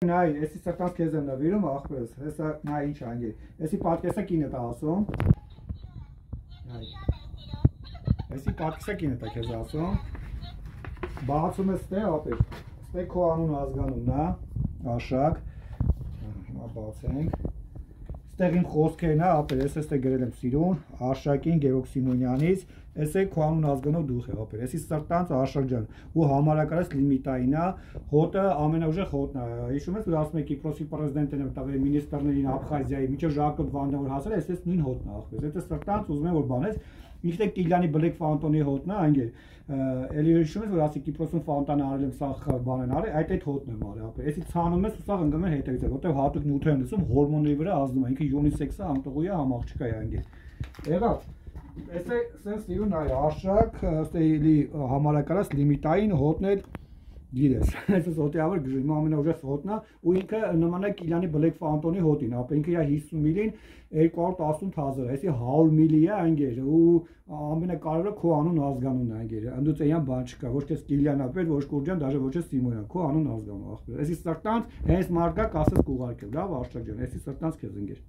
Նայ, էսի սրտանց քեզ եմ նվիրում, ախպերս, հեսա նա ինչ անգել, էսի պատկեսա կինը տա ասում, էսի պատկեսա կինը տա քեզ ասում, բացում ես ստե ապեր, ստե քո անուն ազգանումն է, Աշակ, հիմա բացենք, ստեղ իմ խոսքերն է, ապեր, ես ստե գրել եմ սիրուն, Աշակին Գևորգ Սիմոնյանից, ես է քո անուն ազգանով դուխ է, ապեր, էսի սրտանց Աշակ ջան, ու համարակարած լիմիտային է, հոտը ամենաուժեղ հոտն է, հիշում ես, որ ասում է Կիպրոսի պրեզիդենտն է տվել մինիստրներին Աբխազիայի, մինչև Ժակոբ Վանդավոր հասել, ես նույն հոտն է, ախպեր, դա սրտանց ուզում եմ որ բանես, ինքն է Կիլյանի Բլեք Ֆանտոնի հոտն է, անգեր, էլի հիշում ես, որ ասի Կիպրոսում Ֆանտան արել եմ, սաղ բան են արել, այդ հոտն եմ արել, ապեր, էսի ցանում ես ու սաղ ընկնում են հետևից, որտեղ հատուկ նյութեր են լսում, հորմոնների վրա ազդում է, ինքը յունիսեքս է, ամտողի է, համաղջկա է, անգեր, եղավ, ես է սենց իրուն այ Աշակ, ստեյլի համարակարած լիմիտային հոտն էլ գիրես, ես հոտիավոր գժում, ամենաուժեղ հոտնա ու ինքը նման է Կիլյանի Բլեք Ֆանտոնի հոտին, ապա ինքը իր 50 միլին 280,000, այսի 100 միլի է անգեր ու ամենակարևորը քո անուն ազգանունն է անգեր, ընդուց էյան բան չկա, ոչ թե Կիլյան ապեր, ոչ Կուրջան, դաժե ոչ է Սիմոնյան, քո անուն ազգանուն ախպեր, այսի սրտանց հենց մարգա կասես կուղարկել, լավ Աշակ ջան, այսի սրտանց քեզ ընկեր